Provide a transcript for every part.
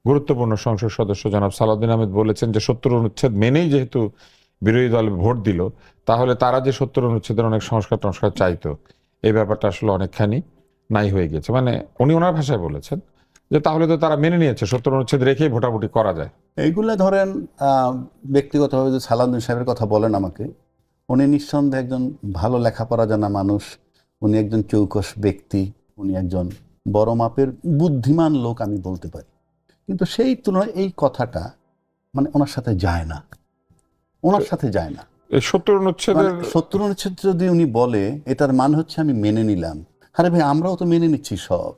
গুরুত্বপূর্ণ সংসদ সদস্য জনাব সালাউদ্দিন আহমেদ বলেছেন যে ৭০ অনুচ্ছেদ মেনেই যেহেতু বিরোধী দল ভোট দিল, তাহলে তারা যে ৭০ অনুচ্ছেদের অনেক সংস্কার টংস্কার চাইতো, এই ব্যাপারটা আসলে অনেকখানি নাই হয়ে গেছে। মানে উনি ওনার ভাষায় বলেছেন যে তাহলে তো তারা মেনে নিয়েছে ৭০ অনুচ্ছেদ রেখেই ভোটাভুটি করা যায়। এইগুলো ধরেন ব্যক্তিগতভাবে যে সালাউদ্দিন সাহেবের কথা বলেন আমাকে, উনি নিঃসন্দেহে একজন ভালো লেখাপড়া জানা মানুষ, উনি একজন চৌকস ব্যক্তি, উনি একজন বড় মাপের বুদ্ধিমান লোক আমি বলতে পারি। কিন্তু সেই তুলনায় এই কথাটা মানে ওনার সাথে যায় না, ওনার সাথে যায় না। এই ৭০ অনুচ্ছেদের ৭০ অনুচ্ছেদ যদি উনি বলে, এটার মানে হচ্ছে আমি মেনে নিলাম। আরে ভাই, আমরাও তো মেনে নিচ্ছি সব।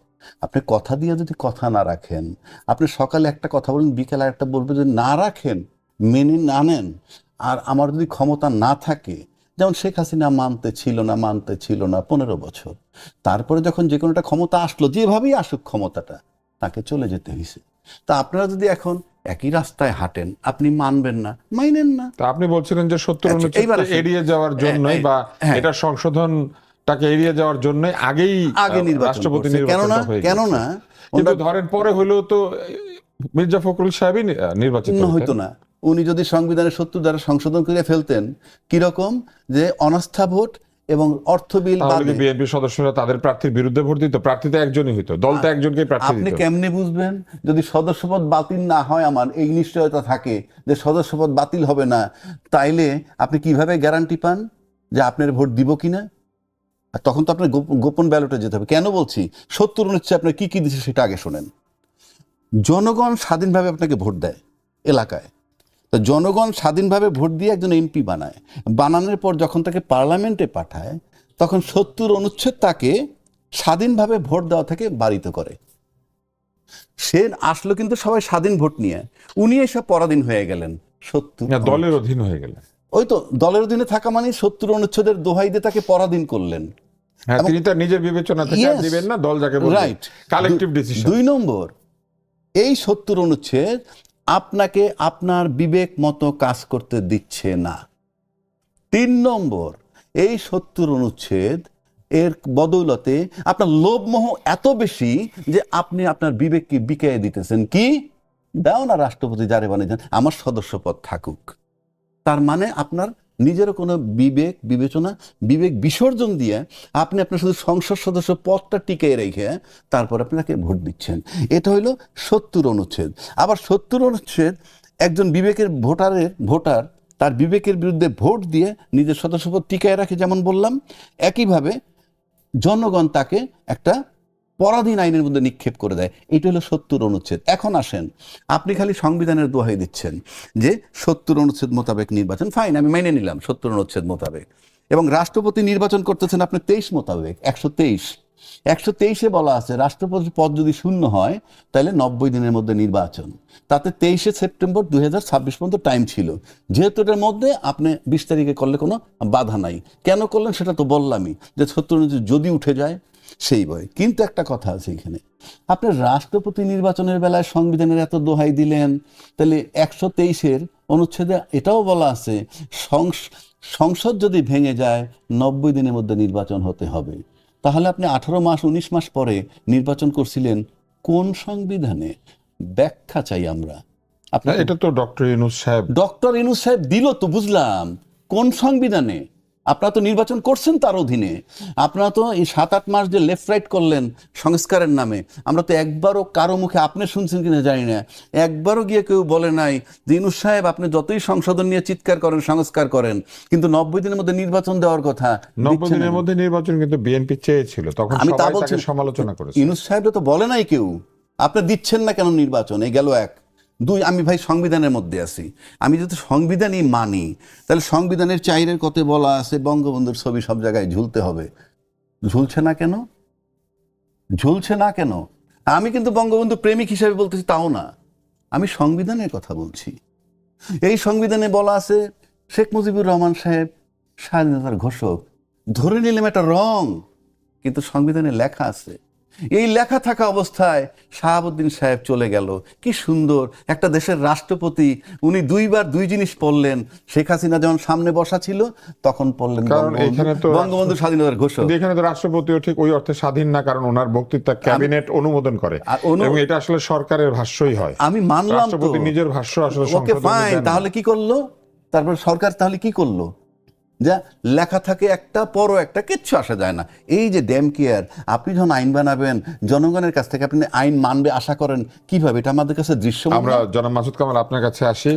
আপনি কথা দিয়ে যদি কথা না রাখেন, আপনি সকালে একটা কথা বলেন, বিকেলে একটা বলবেন, যদি না রাখেন, মেনে না নেন, আর আমার যদি ক্ষমতা না থাকে, যেমন শেখ হাসিনা মানতে ছিল না 15 বছর, তারপরে যখন যে কোনো একটা ক্ষমতা আসলো, যেভাবেই আসুক ক্ষমতাটা, তাকে চলে যেতে হয়েছে। তা আপনারা যদি এখন একই রাস্তায় হাঁটেন, আপনি মানবেন না, মাইনেন না। তা আপনি বলছিলেন যে ৭০ আচ্ছা, অনুচ্ছেদ এইবার আসুন। এড়িয়ে যাওয়ার জন্যই বা হ্যাঁ। এটা সংশোধনটাকে এড়িয়ে যাওয়ার জন্যই আগেই আগে নির্বাচন রাষ্ট্রপতি করছে। নির্বাচনটা হয়ে গেছে। কেননা কিন্তু ধরেন পরে হলেও তো মির্জা ফখরুল সাহেবই নির্বাচিত হইতো না। উনি যদি সংবিধানের ৭০ ধারা সংশোধন করে ফেলতেন, কিরকম যে অনাস্থা ভোট এবং অর্থ বিল তাহলে বাদে, বিএনপি সদস্যরা তাদের প্রার্থীর বিরুদ্ধে ভোট দিত? প্রার্থী তো একজনই হইতো, দল তো একজনকেই প্রার্থী আপনি দিত। কেমনে বুঝবেন যদি সদস্যপদ বাতিল না হয়? আমার এই নিশ্চয়তা থাকে যে সদস্যপদ বাতিল হবে না, তাইলে আপনি কিভাবে গ্যারান্টি পান যে আপনার ভোট দিব কিনা? আর তখন তো আপনার গোপন ব্যালটে যেতে হবে। কেন বলছি? ৭০ অনুচ্ছেদ আপনার কি কি দিচ্ছে সেটা আগে শোনেন। জনগণ স্বাধীনভাবে আপনাকে ভোট দেয় এলাকায়। তো জনগণ স্বাধীনভাবে ভোট দিয়ে একজন এমপি বানায়। বানানোর পর যখন তাকে পার্লামেন্টে পাঠায়, তখন ৭০ অনুচ্ছেদ তাকে স্বাধীনভাবে ভোট দেওয়া থেকে বারিত করে। সে আসলো কিন্তু সবাই স্বাধীন ভোট নিয়ে, উনি এসব পরাধীন হয়ে গেলেন ৭০। দলের অধীন হয়ে গেলেন। ওই তো দলের অধীনে থাকা মানে ৭০ অনুচ্ছেদের দোহাই দিয়ে তাকে পরাধীন করলেন। হ্যাঁ, তিনি তার নিজের বিবেচনা থেকে আর দিবেন না, দল যাকে বলবে রাইট, কালেকটিভ ডিসিশন। ২ নম্বর, এই ৭০ অনুচ্ছেদ আপনাকে আপনার বিবেক মতো কাজ করতে দিচ্ছে না। ৩ নম্বর, এই ৭০ অনুচ্ছেদ এর বদৌলতে আপনার লোভমোহ এত বেশি যে আপনি আপনার বিবেককে বিকিয়ে দিতেছেন। কি দাও না, রাষ্ট্রপতি যারে বানিয়েছেন আমার সদস্যপদ থাকুক। তার মানে আপনার নিজেরও কোনো বিবেক বিবেচনা, বিবেক বিসর্জন দিয়ে আপনি আপনার শুধু সংসদ সদস্য পদটা টিকিয়ে রেখে তারপর আপনাকে ভোট দিচ্ছেন। এটা হইল ৭০ অনুচ্ছেদ। আবার ৭০ অনুচ্ছেদ একজন বিবেকের ভোটার তার বিবেকের বিরুদ্ধে ভোট দিয়ে নিজের সদস্যপদ টিকায় রাখে, যেমন বললাম। একইভাবে জনগণ তাকে একটা পরাধীন আইনের মধ্যে নিক্ষেপ করে দেয়। এটা হলো ৭০ অনুচ্ছেদ। এখন আসেন, আপনি খালি সংবিধানের দোহাই দিচ্ছেন যে ৭০ অনুচ্ছেদ মোতাবেক নির্বাচন, ফাইন, আমি মেনে নিলাম ৭০ অনুচ্ছেদ মোতাবেক, এবং রাষ্ট্রপতি নির্বাচন করতেছেন আপনি ২৩ মোতাবেক, ১২৩ বলা আছে রাষ্ট্রপতির পদ যদি শূন্য হয় তাহলে ৯০ দিনের মধ্যে নির্বাচন। তাতে ২৩শে সেপ্টেম্বর ২০২৬ পর্যন্ত টাইম ছিল। যেহেতু এটার মধ্যে আপনি ২০ তারিখে করলে কোনো বাধা নাই। কেন করলেন সেটা তো বললামই, যে ৭০ যদি উঠে যায় সেই বই। কিন্তু একটা কথা আছে এখানে, আপনি রাষ্ট্রপতি নির্বাচনের বেলায় সংবিধানের এত দোহাই দিলেন, তাহলে ১২৩ অনুচ্ছেদে এটাও বলা আছে সংসদ যদি ভেঙে যায় ৯০ দিনের মধ্যে নির্বাচন হতে হবে। তাহলে আপনি ১৮ মাস ১৯ মাস পরে নির্বাচন করছিলেন কোন সংবিধানে? ব্যাখ্যা চাই আমরা। এটা তো ডক্টর ইউনূস সাহেব দিল তো, বুঝলাম, কোন সংবিধানে? আপনারা তো নির্বাচন করছেন তার অধীনে। আপনারা তো এই ৭-৮ মাস যে লেফট রাইট করলেন সংস্কারের নামে, আমরা তো একবারও কারো মুখে, আপনি শুনছেন কিনা জানি না, একবারও গিয়ে কেউ বলে নাই যে ইউনূস সাহেব আপনি যতই সংশোধন নিয়ে চিৎকার করেন, সংস্কার করেন, কিন্তু ৯০ দিনের মধ্যে নির্বাচন দেওয়ার কথা। ৯০ দিনের মধ্যে নির্বাচন কিন্তু বিএনপি চেয়েছিল, তখন আমি তা সবাই বলছি, তাকে সমালোচনা করেছে। ইউনূস সাহেব তো বলে নাই কেউ আপনি দিচ্ছেন না কেন নির্বাচন। এই গেল ১। ২, আমি ভাই সংবিধানের মধ্যে আছি। আমি যদি সংবিধানই মানি, তাহলে সংবিধানের চাইরের কতে বলা আছে বঙ্গবন্ধুর ছবি সব জায়গায় ঝুলতে হবে। ঝুলছে না কেন? ঝুলছে না কেন? আমি কিন্তু বঙ্গবন্ধু প্রেমিক হিসেবে বলতেছি তাও না, আমি সংবিধানের কথা বলছি। এই সংবিধানে বলা আছে শেখ মুজিবুর রহমান সাহেব স্বাধীনতার ঘোষক। ধরে নিলাম এটা রং, কিন্তু সংবিধানে লেখা আছে এই লেখা থাকা অবস্থায় শাহাবুদ্দিন সাহেব চলে গেল। কি সুন্দর একটা দেশের রাষ্ট্রপতি, উনি দুইবার দুই জিনিস পড়লেন। শেখ হাসিনা যখন সামনে বসা ছিল তখন পড়লেন কারণ এখানে তো বঙ্গবন্ধু স্বাধীনতার ঘোষক। কিন্তু এখানে তো রাষ্ট্রপতিও ঠিক ওই অর্থে স্বাধীন না, কারণ ওনার বক্তৃতা ক্যাবিনেট অনুমোদন করে এবং এটা আসলে সরকারের ভাষ্যই হয়। আমি মানলাম তো, রাষ্ট্রপতি নিজের ভাষ্য আসলে ওকে সংসদে ফাইন, দেন না। তাহলে কি করলো? তারপর সরকার তাহলে কি করলো? যা লেখা থাকে একটা, পরও একটা, কিচ্ছু আসা যায় না। এই যে ড্যাম কেয়ার, আপনি যখন আইন বানাবেন জনগণের কাছ থেকে আপনি আইন মানবে আশা করেন কিভাবে? এটা আমাদের কাছে দৃশ্য। আমরা জনাব মাসুদ কামাল আপনার কাছে আসি।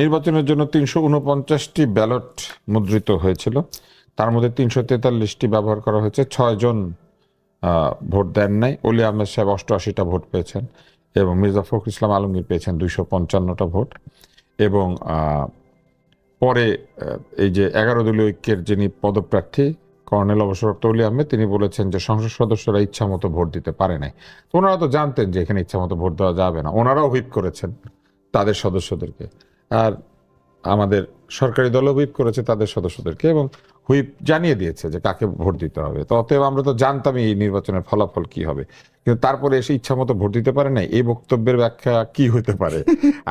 নির্বাচনের জন্য 349টি ব্যালট মুদ্রিত হয়েছিল, তার মধ্যে 343টি ব্যবহার করা হয়েছে। 6 জন ভোট দেন নাই। অলি আহমেদ সাহেব 88টা ভোট পেয়েছেন এবং মির্জা ফখরুল ইসলাম আলমগীর পেয়েছেন 255টা ভোট। এবং পরে এই যে 11 দলীয় ঐক্যের যিনি পদপ্রার্থী কর্নেল অবসরপ্রাপ্ত অলি আহমেদ, তিনি বলেছেন যে সংসদ সদস্যরা ইচ্ছা মতো ভোট দিতে পারে নাই। তো ওনারা তো জানতেন যে এখানে ইচ্ছা মতো ভোট দেওয়া যাবে না, ওনারাও হুইপ করেছেন তাদের সদস্যদেরকে, আর আমাদের সরকারি দলও হুইপ করেছে তাদের সদস্যদেরকে এবং হুইপ জানিয়ে দিয়েছে যে কাকে ভোট দিতে হবে। তো অতএব আমরা তো জানতামই এই নির্বাচনের ফলাফল কি হবে, কিন্তু তারপরে এসে ইচ্ছা মতো ভোট দিতে পারে নাই, এই বক্তব্যের ব্যাখ্যা কি হতে পারে?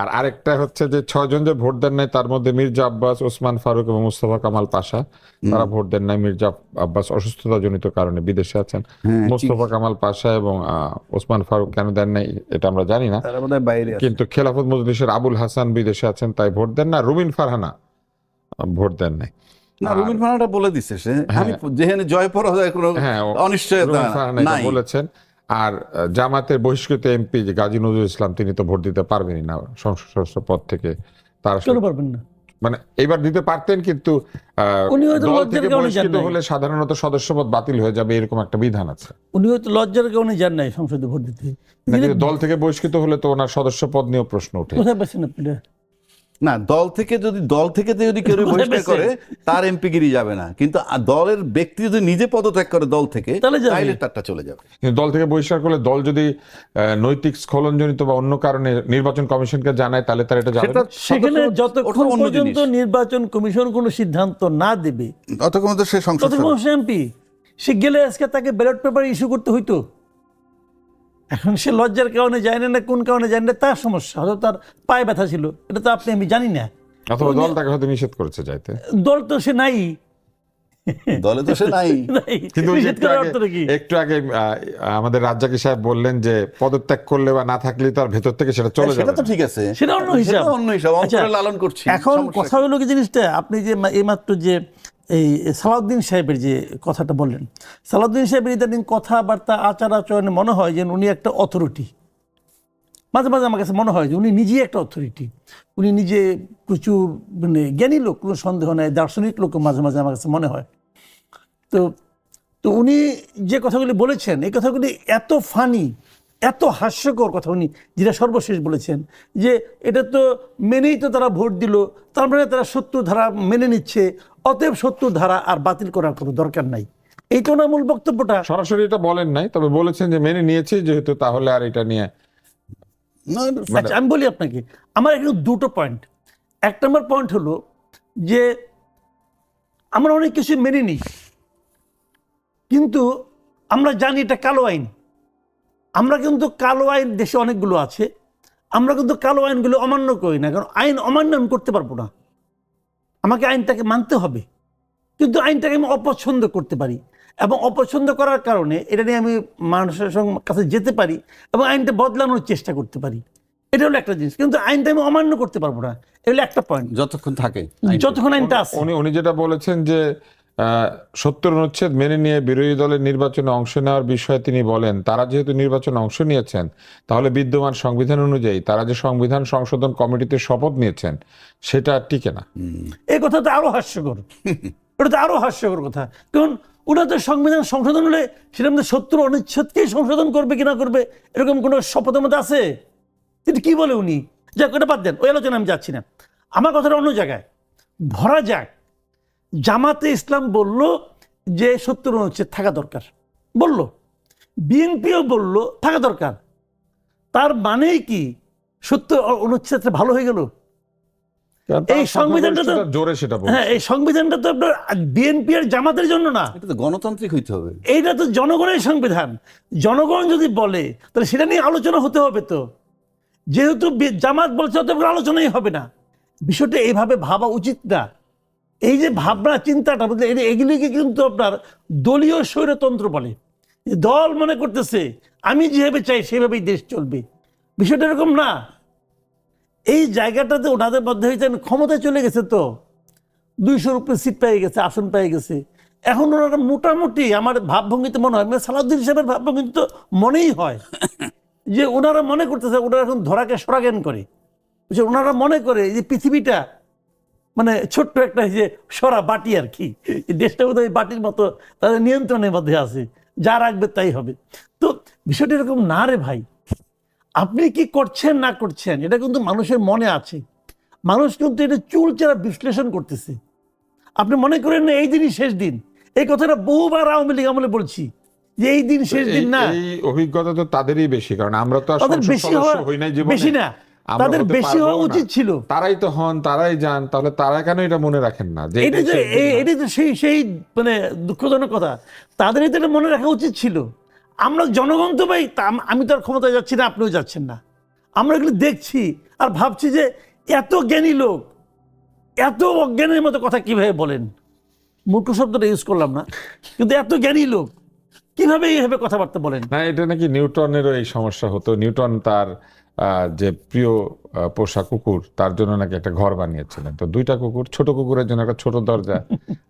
আর আরেকটা হচ্ছে যে 6 জন যে ভোট দেন নাই তার মধ্যে মির্জা আব্বাস, ওসমান ফারুক এবং মুস্তফা কামাল পাশা, তারা ভোট দেন নাই। মির্জা আব্বাস অসুস্থতাজনিত কারণে বিদেশে আছেন। মুস্তফা কামাল পাশা এবং ওসমান ফারুক কেন দেন নাই এটা আমরা জানি না, কিন্তু খেলাফত মজলিসের আবুল হাসান বিদেশে আছেন তাই ভোট দেন না। রুমিন ফারহানা ভোট দেন নাই। না, রুমিন ফারহানা বলে দিছে সে, আমি যেখানে জয় পরাজয় কোনো অনিশ্চয়তা নাই বলেছেন। আর জামাতের বহিষ্কৃত এমপি যে গাজী নজরুল ইসলাম, তিনি তো ভোট দিতে পারবেনই না সংসদ সদস্য পদ থেকে। তার পারবেন না, মানে এবার দিতে পারতেন, কিন্তু দল থেকে বহিষ্কৃত হলে সাধারণত সদস্যপদ বাতিল হয়ে যাবে এরকম একটা বিধান আছে। উনি হয়তো লজ্জার কারণে যান নাই সংসদে ভোট দিতে। দল থেকে বহিষ্কৃত হলে তো ওনার সদস্যপদ নিয়েও প্রশ্ন ওঠে। কোথায় পাচ্ছেন আপনি? না, দল থেকে যদি কেউ বহিষ্কার করে তার এমপিগিরি যাবে না, কিন্তু দলের ব্যক্তি যদি নিজে পদত্যাগ করে দল থেকে তাহলে তারটা চলে যাবে। কিন্তু দল থেকে বহিষ্কার করলে দল যদি নৈতিক স্খলনজনিত বা অন্য কারণে নির্বাচন কমিশনকে জানায় তাহলে তার এটা যাবে না। সেখানে যতক্ষণ পর্যন্ত নির্বাচন কমিশন কোনো সিদ্ধান্ত না দেবে ততক্ষণ তো সে সংসদ এমপি, সে গেলে আজকে তাকে ব্যালট পেপার ইস্যু করতে হইতো। এখন সে লজ্জার কারণে যায় না, কোন কারণে যায় না তার সমস্যা, হয়তো তার পায়ে ব্যথা ছিল, এটা তো আপনি আমি জানি না, অথবা দল তাকে হয়তো নিষেধ করেছে যাইতে। দল তো সে নাই, দলে তো সে নাই। কিন্তু একটু আগে আমাদের রাজ্জাকি সাহেব বললেন যে পদত্যাগ করলে বা না থাকলে তার ভেতর থেকে সেটা চলে যাবে। সেটা তো ঠিক আছে, সেটা অন্য হিসাব, অন্তরে লালন করছি। এখন কথা হলো কি জিনিসটা, আপনি যে এইমাত্র যে এই সালাউদ্দিন সাহেবের যে কথাটা বললেন, সালাউদ্দিন সাহেবের ইদানিং কথাবার্তা আচার আচরণে মনে হয় যে উনি একটা অথরিটি। মাঝে মাঝে আমার কাছে মনে হয় যে উনি নিজেই একটা অথরিটি, উনি নিজে প্রচুর মানে জ্ঞানী লোক, কোনো সন্দেহ নেই, দার্শনিক লোক মাঝে মাঝে আমার কাছে মনে হয়। তো উনি যে কথাগুলি বলেছেন এই কথাগুলি এত ফানি, এত হাস্যকর কথা উনি যেটা সর্বশেষ বলেছেন যে এটা তো মেনেই তো তারা ভোট দিল, তার মানে তারা 70 ধারা মেনে নিচ্ছে, অতএব 70 ধারা আর বাতিল করার কোনো দরকার নাই। এই তো না মূল বক্তব্যটা। সরাসরি এটা বলেন নাই, তবে বলেছেন যে মেনে নিয়েছে যেহেতু তাহলে আর এটা নিয়ে। আচ্ছা, আমি বলি আপনাকে, আমার এখানে দুটো পয়েন্ট। 1 নম্বর পয়েন্ট হলো যে আমরা অনেক কিছু মেনে নিই, কিন্তু আমরা জানি এটা কালো আইন। আমরা কিন্তু কালো আইন দেশে অনেকগুলো আছে, আমরা কিন্তু কালো আইনগুলো অমান্য করি না, কারণ আইন অমান্য আমি করতে পারবো না, আমাকে আইনটাকে মানতে হবে। কিন্তু আইনটাকে আমি অপছন্দ করতে পারি এবং অপছন্দ করার কারণে এটা নিয়ে আমি মানুষের কাছে যেতে পারি এবং আইনটা বদলানোর চেষ্টা করতে পারি। এটা হলো একটা জিনিস, কিন্তু আইনটা আমি অমান্য করতে পারবো না, এটা হলো একটা পয়েন্ট। যতক্ষণ থাকে, যতক্ষণ আইনটা আছে। উনি যেটা বলেছেন যে 70 অনুচ্ছেদ মেনে নিয়ে বিরোধী দলের নির্বাচনে অংশ নেওয়ার বিষয়ে তিনি বলেন, তারা যেহেতু নির্বাচনে অংশ নিয়েছেন তাহলে বিদ্যমান সংবিধান অনুযায়ী তারা যে সংবিধান সংশোধন কমিটিতে শপথ নিয়েছেন সেটা টিকে না। এই কথাটা আরো হাস্যকর, এটা তো আরো হাস্যকর কথা, কারণ ওরা তো সংবিধান সংশোধন হলে সেটার মধ্যে 70 অনুচ্ছেদকেই সংশোধন করবে কিনা করবে এরকম কোনো শপথের মধ্যে আছে? কিন্তু কি বলে উনি, যাক ওটা বাদ দেন, ওই আলোচনা আমি যাচ্ছি না। আমার কথাটা অন্য জায়গায়। ধরা যাক জামাতে ইসলাম বলল যে 70 অনুচ্ছেদ থাকা দরকার, বলল, বিএনপিও বলল থাকা দরকার, তার মানেই কি 70 অনুচ্ছেদটা ভালো হয়ে গেল? এই সংবিধানটা তো জোরে সেটা বলছে। হ্যাঁ, এই সংবিধানটা তো আপনার বিএনপি আর জামাতের জন্য না, এটা তো গণতান্ত্রিক হইতে হবে। এইটা তো জনগণের সংবিধান। জনগণ যদি বলে তাহলে সেটা নিয়ে আলোচনা হতে হবে। তো যেহেতু জামাত বলছে অত আলোচনাই হবে না, বিষয়টা এইভাবে ভাবা উচিত না। এই যে ভাবনা চিন্তাটা এগুলিকে কিন্তু আপনার দলীয় স্বৈরতন্ত্র বলে। দল মনে করতেছে আমি যেভাবে চাই সেভাবেই দেশ চলবে, বিষয়টা এরকম না। এই জায়গাটাতে ওনাদের মধ্যে হয়েছে ক্ষমতায় চলে গেছে, তো 200-র উপরে সিট পেয়ে গেছে, আসন পেয়ে গেছে। এখন ওনারা মোটামুটি আমার ভাবভঙ্গিতে মনে হয়, সালাউদ্দিন সাহেবের ভাবভঙ্গিতে তো মনেই হয় যে ওনারা মনে করতেছে ওনারা এখন ধরাকে সরাজ্ঞান করে। ওনারা মনে করে যে পৃথিবীটা মানে ছোট্ট একটা যে সরা বাটি আর কি, এই দেশটা বোধ হয় বাটির মতো তাদের নিয়ন্ত্রণের মধ্যে আছে, যা রাখবে তাই হবে। তো বিষয়টা এরকম না রে ভাই। আপনি কি করছেন না করছেন এটা কিন্তু মানুষের মনে আছে। মানুষ কিন্তু এটা চুলচেরা বিশ্লেষণ করতেছে। আপনি মনে করেন না এই দিনই শেষ দিন, এই কথাটা বহুবার আওয়ামী লীগ আমলে বলছি যে এই দিন শেষ দিন না। এই অভিজ্ঞতা তো তাদেরই বেশি, কারণ আমরা তো আর তাদের সংসদ বেশি সদস্য হওয়া হই নাই জীবনে। বেশি না, আমরা তাদের হতে বেশি পারবো হওয়া না। উচিত ছিল। তারাই তো হন, তারাই যান, তাহলে তারা কেন এটা মনে রাখেন না যে এটাই তো এটাই তো সেই মানে দুঃখজনক কথা। তাদের এটা মনে রাখা উচিত ছিল। আমরা জনগণ তো ভাই, আমি তো আর ক্ষমতায় যাচ্ছি না, আপনিও যাচ্ছেন না। আমরা এগুলো দেখছি আর ভাবছি যে এত জ্ঞানী লোক এত অজ্ঞানের মতো কথা কিভাবে বলেন। মূর্খ শব্দটা ইউজ করলাম না, কিন্তু এত জ্ঞানী লোক কিভাবে এইভাবে কথাবার্তা বলেন। না, এটা নাকি নিউটনেরও এই সমস্যা হতো। নিউটন তার যে প্রিয় পোষা কুকুর, তার জন্য নাকি একটা ঘর বানিয়েছিলেন। তো দুইটা কুকুর, ছোট কুকুরের জন্য একটা ছোট দরজা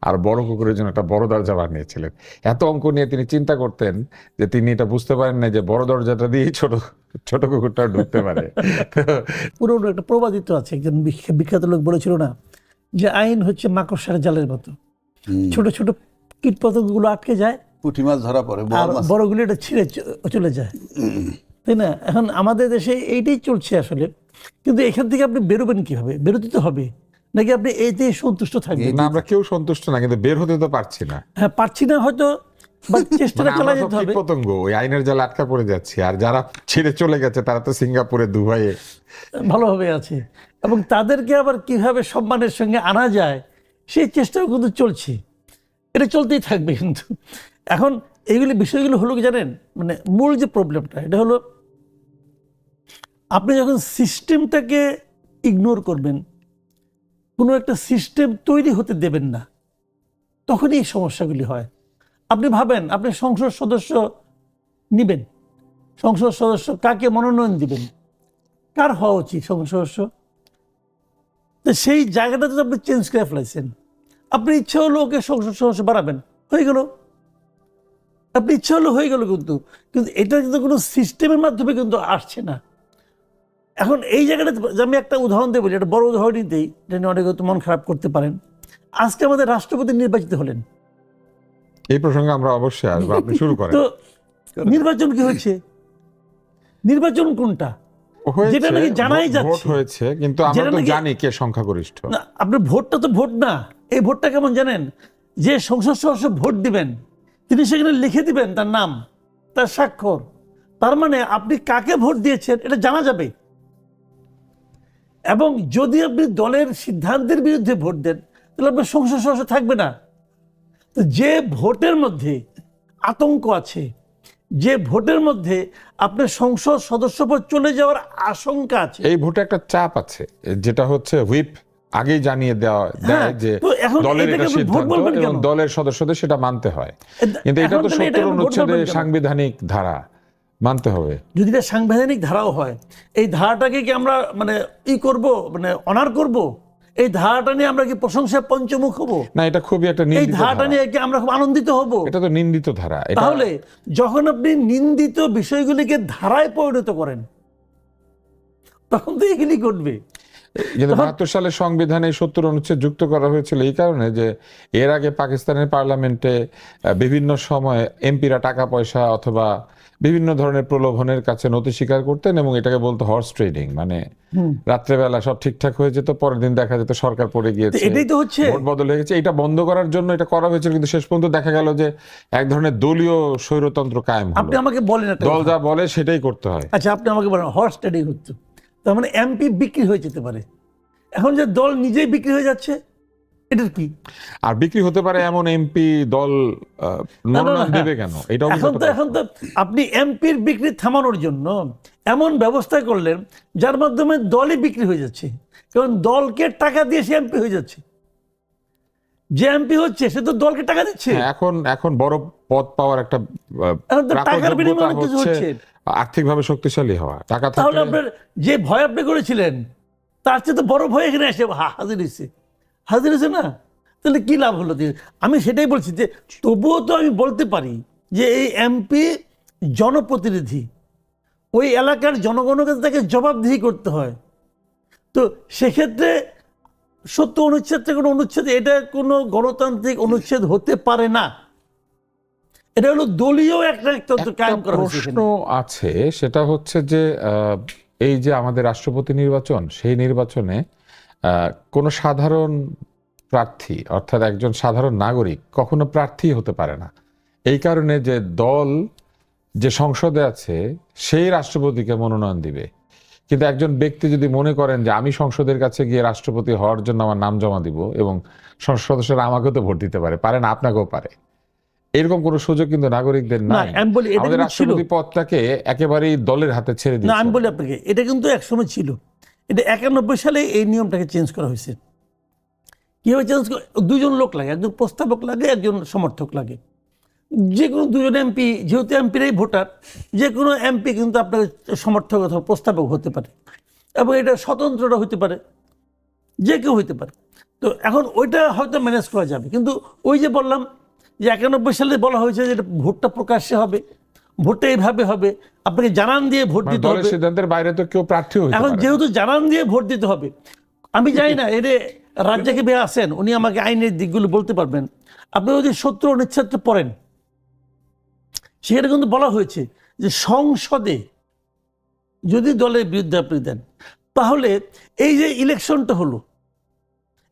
আর বড় কুকুরের জন্য একটা বড় দরজা বানিয়েছিলেন। এত অঙ্ক নিয়ে তিনি চিন্তা করতেন যে তিনি এটা বুঝতে পারেন না যে বড় দরজাটা দিয়ে ছোট ছোট কুকুরটা ঢুকতে পারে। পুরোনো একটা প্রবাদিত আছে, একজন বিখ্যাত লোক বলেছিল না যে আইন হচ্ছে মাকড়সার জালের মতো, ছোট ছোট কীট পতঙ্গগুলো আটকে যায়, পুঁটি মাছ ধরা পড়ে, আর বড়গুলো এটা ছিঁড়ে চলে যায়, তাই না? এখন আমাদের দেশে এইটাই চলছে আসলে। কিন্তু এখান থেকে আপনি বেরোবেন কিভাবে? বেরোতে তো হবে, নাকি আপনি এতে সন্তুষ্ট থাকবেন? না, আমরা কেউ সন্তুষ্ট না, কিন্তু বের হতে তো পারছি না। হ্যাঁ, পারছি না হয়তো, বাট চেষ্টাটা চালা যেতে হবে। পতঙ্গ ওই আইনের জালে আটকা পড়ে যাচ্ছে, আর যারা ছেড়ে চলে গেছে তারা তো সিঙ্গাপুরে, দুবাইয়ে ভালোভাবে আছে, এবং তাদেরকে আবার কিভাবে সম্মানের সঙ্গে আনা যায় সেই চেষ্টাও কিন্তু চলছে। এটা চলতেই থাকবে। কিন্তু এখন এইগুলি বিষয়গুলো হলো কি জানেন, মানে মূল যে প্রবলেমটা এটা হলো আপনি যখন সিস্টেমটাকে ইগনোর করবেন, কোনো একটা সিস্টেম তৈরি হতে দেবেন না, তখনই এই সমস্যাগুলি হয়। আপনি ভাবেন আপনি সংসদ সদস্য নিবেন, সংসদ সদস্য কাকে মনোনয়ন দিবেন, কার হওয়া উচিত সংসদ সদস্য, তো সেই জায়গাটাতে আপনি চেঞ্জ করে ফেলাইছেন। আপনি ইচ্ছা হলো ওকে সংসদ সদস্য বাড়াবেন, হয়ে গেল, আপনি ইচ্ছা হলো হয়ে গেল, কিন্তু এটা কিন্তু কোনো সিস্টেমের মাধ্যমে কিন্তু আসছে না। এখন এই জায়গাটা আমি একটা উদাহরণ দেবো, একটা বড় উদাহরণই দিই, যেটা অনেকে হয়তো মন খারাপ করতে পারেন। আজকে আমাদের রাষ্ট্রপতি নির্বাচিত হলেন, এই প্রসঙ্গে আমরা অবশ্যই আসবো, আপনি শুরু করেন। তো নির্বাচন কি হয়েছে? নির্বাচন কোনটা? যেটা নাকি জানাই যাচ্ছে হয়েছে, কিন্তু আমরা তো জানি কে সংখ্যাগরিষ্ঠ। না, আপনার ভোটটা তো ভোট না। এই ভোটটা কেমন জানেন? যে সংসদ সদস্য ভোট দিবেন তিনি সেখানে লিখে দিবেন তার নাম, তার স্বাক্ষর। তার মানে আপনি কাকে ভোট দিয়েছেন এটা জানা যাবে। এবং যদি আপনি দলের সিদ্ধান্তের বিরুদ্ধে ভোট দেন তাহলে আপনার সংসদ সদস্য থাকবে না। তো যে ভোটের মধ্যে আতঙ্ক আছে, যে ভোটের মধ্যে আপনার সংসদ সদস্যপদ চলে যাওয়ার আশঙ্কা আছে, এই ভোটে একটা চাপ আছে, যেটা হচ্ছে হুইপ আগেই জানিয়ে দেয় যে দলের এটা সিদ্ধান্ত এবং দলের সদস্যদের সেটা মানতে হয়। কিন্তু এটা তো ৭০ অনুচ্ছেদে সাংবিধানিক ধারা, মানতে হবে। যদি এটা সাংবিধানিক ধারাও হয়, এই ধারাটাকে কি আমরা মানে করব, মানে অনার করব? এই ধারাটা নিয়ে আমরা কি প্রশংসায় পঞ্চমুখ হব? না, এটা খুবই একটা এই নিন্দিত ধারাটা নিয়ে কি আমরা খুব আনন্দিত হব? এটা তো নিন্দিত ধারা। তাহলে যখন আপনি নিন্দিত বিষয়গুলিকে ধারায় পরিণত করেন তখন তো এগুলি ঘটবে। কিন্তু ৭২ সালের সংবিধানে ৭০ অনুচ্ছেদ যুক্ত করা হয়েছিল এই কারণে যে এর আগে পাকিস্তানের পার্লামেন্টে বিভিন্ন সময় এমপিরা টাকা পয়সা অথবা বিভিন্ন ধরনের প্রলোভনের কাছে নতি স্বীকার করতেন এবং এটাকে বলতো হর্স ট্রেডিং, মানে রাত্রেবেলা সব ঠিকঠাক হয়ে যেত, পরের দিন দেখা যেত সরকার পড়ে গিয়েছে, এটাই তো হচ্ছে, ভোট বদল হয়ে গেছে। এটা বন্ধ করার জন্য এটা করা হয়েছিল, কিন্তু শেষ পর্যন্ত দেখা গেল যে এক ধরনের দলীয় স্বৈরতন্ত্র কায়েম হলো। আপনি আমাকে বলেন দল যা বলে সেটাই করতে হয়। আচ্ছা, আপনি আমাকে বলেন হর্স ট্রেডিং হচ্ছে, তার মানে এমপি বিক্রি হয়ে যেতে পারে, এখন যে দল নিজেই বিক্রি হয়ে যাচ্ছে, এটার কি? আর বিক্রি হতে পারে এমন এমপি দল মনোনয়ন দেবে কেন? এটাও এখন তো আপনি এমপির বিক্রি থামানোর জন্য এমন ব্যবস্থা করলেন যার মাধ্যমে দলই বিক্রি হয়ে যাচ্ছে, কারণ দলকে টাকা দিয়ে সে এমপি হয়ে যাচ্ছে। যে এমপি হচ্ছে সে তো দলকে টাকা দিচ্ছে। এখন বড় পদ পাওয়ার একটা এখন তো টাকার বিনিময়ে অনেক কিছু হচ্ছে হচ্ছে। আর্থিকভাবে শক্তিশালী হওয়া। টাকা তাহলে থাকলে আপনার যে ভয় আপনি করেছিলেন তার চেয়ে তো বড় ভয় এখানে এসে হাজির হয়েছে না? তাহলে কি লাভ হলো? আমি সেটাই বলছি যে তবুও তো আমি বলতে পারি যে এই এমপি জনপ্রতিনিধি, ওই এলাকার জনগণের কাছে তাকে জবাবদিহি করতে হয়। তো সেক্ষেত্রে 70 অনুচ্ছেদটা কোনো অনুচ্ছেদ, এটা কোনো গণতান্ত্রিক অনুচ্ছেদ হতে পারে না। এটা হলো দলীয় একটা কায়েম করা হয়েছে প্রশ্ন এখানে। আছে, সেটা হচ্ছে যে এই যে আমাদের রাষ্ট্রপতি নির্বাচন, সেই নির্বাচনে কোন সাধারণ প্রার্থী অর্থাৎ একজন সাধারণ নাগরিক কখনো প্রার্থী হতে পারে না। এই কারণে যে দল যে সংসদে আছে সেই রাষ্ট্রপতিকে মনোনয়ন দিবে। কিন্তু একজন ব্যক্তি যদি মনে করেন যে আমি সংসদের কাছে গিয়ে রাষ্ট্রপতি হওয়ার জন্য আমার নাম জমা দিব এবং সংসদ সদস্যরা আমাকেও তো ভোট দিতে পারে না, আপনাকেও পারে, এরকম কোনো সুযোগ কিন্তু নাগরিকদের নাই। আমি বলি এটা আমাদের কিন্তু ছিল। রাষ্ট্রপতি পদটাকে একেবারেই দলের হাতে ছেড়ে না, দিয়েছে। আমি বলি আপনাকে, এটা কিন্তু একসময় ছিল। এটা 91 সালে এই নিয়মটাকে চেঞ্জ করা হয়েছে। কিভাবে চেঞ্জ? দুজন লোক লাগে, একজন প্রস্তাবক লাগে, একজন সমর্থক লাগে। যে কোনো দুজন এমপি, যেহেতু এমপিরাই ভোটার, যে কোনো এমপি কিন্তু আপনার সমর্থক অথবা প্রস্তাবক হতে পারে, এবং এটা স্বতন্ত্রটা হতে পারে, যে কেউ হতে পারে। তো এখন ওইটা হয়তো ম্যানেজ করা যাবে, কিন্তু ওই যে বললাম যে 91 সালে বলা হয়েছে যে ভোটটা প্রকাশ্যে হবে, ভোটটা এইভাবে হবে, আপনাকে জানান দিয়ে ভোট মানে দিতে দলের হবে। সিদ্ধান্তের বাইরে তো কেউ প্রার্থী হতে এখন পারে না। যেহেতু জানান দিয়ে ভোট দিতে হবে, আমি জানি না এর রাজ্জাকে ভাই আছেন, উনি আমাকে আইনের দিকগুলো বলতে পারবেন। আপনি যদি 70 অনুচ্ছেদটা পড়েন, সেখানে কিন্তু বলা হয়েছে যে সংসদে যদি দলের বিরুদ্ধে আপনি দেন, তাহলে এই যে ইলেকশনটা হলো,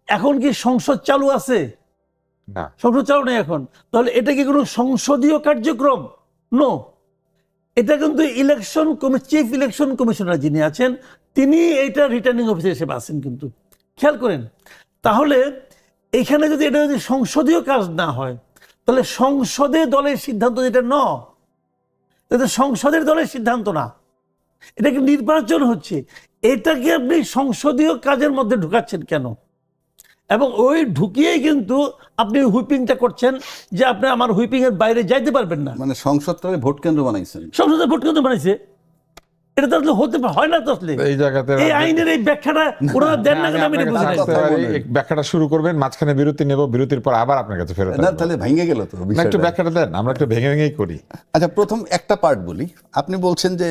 এখন কি সংসদ চালু আছে? না, সংসদ চালু নেই এখন। তাহলে এটা কি কোনো সংসদীয় কার্যক্রম? নো। এটা কিন্তু চিফ ইলেকশন কমিশনার যিনি আছেন, তিনি এটা রিটার্নিং অফিসার হিসেবে আছেন। কিন্তু খেয়াল করেন, তাহলে এখানে যদি এটা যদি সংসদীয় কাজ না হয়, তাহলে সংসদে দলের সিদ্ধান্ত যেটা এটা সংসদের দলের সিদ্ধান্ত না, এটা কি নির্বাচন হচ্ছে, এটাকে আপনি সংসদীয় কাজের মধ্যে ঢুকাচ্ছেন কেন? এবং ওই ঢুকিয়েই কিন্তু আপনি হুইপিংটা করছেন যে আপনি আমার হুইপিং এর বাইরে যাইতে পারবেন না। মানে সংসদটারে ভোট কেন্দ্র বানাইছেন। সংসদে ভোট কেন্দ্র বানাইছে, এটা তো আসলে হতে হয় না। তো আসলে এই জায়গাতে এই আইনের এই ব্যাখ্যাটা ওনারা দেন না কেন আমি এটা বুঝি না। ব্যাখ্যাটা শুরু করবেন, মাঝখানে বিরতি নেব, বিরতির পর আবার আপনার কাছে ফেরত না, আসবো। তাহলে ভেঙে গেল তো না, একটু বিষয়টা। ব্যাখ্যাটা দেন, আমরা একটু ভেঙে ভেঙেই করি। আচ্ছা, প্রথম একটা পার্ট বলি। আপনি বলছেন যে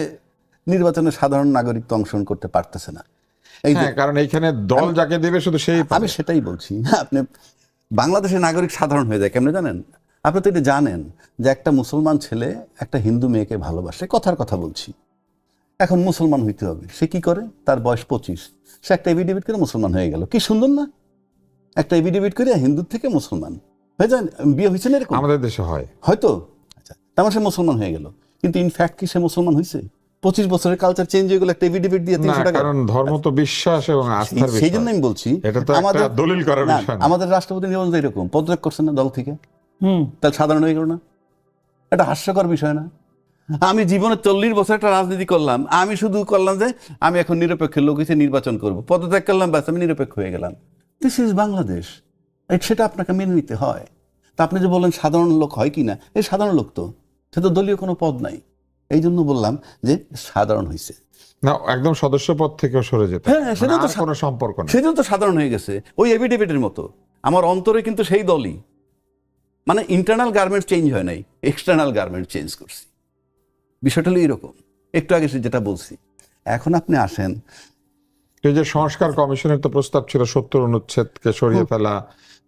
নির্বাচনে সাধারণ নাগরিক তো অংশগ্রহণ করতে পারতেছে না। এই যে হ্যাঁ, কারণ এইখানে দল যাকে দেবে শুধু সেই পাবে। আমি সেটাই বলছি। আপনি বাংলাদেশের নাগরিক সাধারণ হয়ে যায় কেমনে জানেন? আপনি তো এটা জানেন যে একটা মুসলমান ছেলে একটা হিন্দু মেয়েকে ভালোবাসে, কথার কথা বলছি। এখন মুসলমান হইতে হবে, সে কি করে? তার বয়স 25, সে একটা এভিডেভিট করে মুসলমান হয়ে গেল। কি সুন্দর না? একটা এভিডেভিট করে হিন্দুর থেকে মুসলমান হয়ে যায়। বিয়ে হয়েছে না এরকম? আমাদের দেশে হয় হয়তো। আচ্ছা, তার সে মুসলমান হয়ে গেল, কিন্তু ইনফ্যাক্ট কি সে মুসলমান হয়েছে? 25 বছরের কালচার চেঞ্জ হয়ে গেল একটা এভিডেভিট দিয়ে না, 300 টাকা। কারণ ধর্ম তো বিশ্বাস এবং আস্থার সেই বিষয়। জন্য আমি বলছি এটা তো একটা দলিল করার না, বিষয় না। আমাদের রাষ্ট্রপতি নির্বাচন তো এরকম পদত্যাগ করছেন না দল থেকে, হুম, তাহলে সাধারণ হয়ে গেল না? এটা হাস্যকর বিষয় না? আমি জীবনে 40 বছর একটা রাজনীতি করলাম, আমি শুধু করলাম যে আমি এখন নিরপেক্ষের লোক হিসেবে নির্বাচন করব, পদত্যাগ করলাম, ব্যাস আমি নিরপেক্ষ হয়ে গেলাম। দিস ইজ বাংলাদেশ, সেটা আপনাকে মেনে নিতে হয়। তা আপনি যে বললেন সাধারণ লোক হয় কি না, এই সাধারণ লোক তো, সে তো দলীয় কোনো পদ নাই। এই জন্য বললাম যে সাধারণ হয়েছে। না, একদম সদস্য পদ থেকেও সরে যেতে, হ্যাঁ, সেটা তো কোনো সম্পর্ক নেই। সেজন্য তো সাধারণ হয়ে গেছে। ওই এভিডেভিটের মতো আমার অন্তরে কিন্তু সেই দলই, মানে ইন্টারনাল গার্মেন্ট চেঞ্জ হয় নাই, এক্সটার্নাল গার্মেন্ট চেঞ্জ করছি। বিষয়টা হলো এরকম। একটু আগে যেটা বলছি, এখন আপনি আসেন, এই যে সংস্কার কমিশনের তো প্রস্তাব ছিল 70 অনুচ্ছেদকে সরিয়ে ফেলা,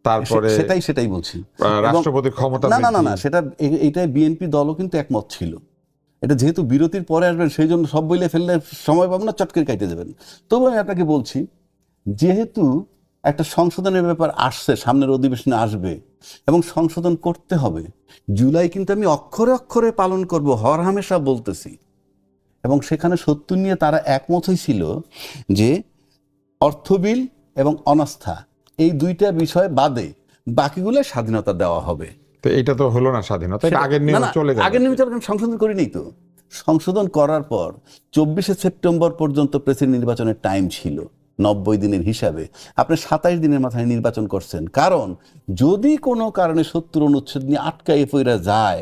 তারপরে সেটাই বলছি। রাষ্ট্রপতির ক্ষমতা না না না না, বৃদ্ধি। সেটা এইটাই বিএনপি দলও কিন্তু একমত ছিল। এটা যেহেতু বিরতির পরে আসবেন, সেই জন্য সব বইলে ফেললে সময় পাবেন না, চটকে কাইতে দেবেন। তবু আমি আপনাকে বলছি, যেহেতু একটা সংশোধনের ব্যাপার আসছে, সামনের অধিবেশনে আসবে এবং সংশোধন করতে হবে, জুলাই কিন্তু আমি অক্ষরে অক্ষরে পালন করব, হর হামেশা বলতেছি। এবং সেখানে 70 নিয়ে তারা একমত হয়েছিল যে অর্থ বিল এবং অনাস্থা, এই দুইটা বিষয় বাদে বাকিগুলো স্বাধীনতা দেওয়া হবে। তো এটা তো হলো না স্বাধীনতা, এটা আগের নিয়ম চলে যাবে। আগের নিয়ম সংশোধন করিনি তো। সংশোধন করার পর 24শে সেপ্টেম্বর পর্যন্ত প্রেসিডেন্ট নির্বাচনের টাইম ছিল 90 দিনের হিসাবে। আপনি 27 দিনের মাথায় নির্বাচন করছেন, কারণ যদি কোনো কারণে 70 অনুচ্ছেদ নিয়ে আটকাই পইরা যায়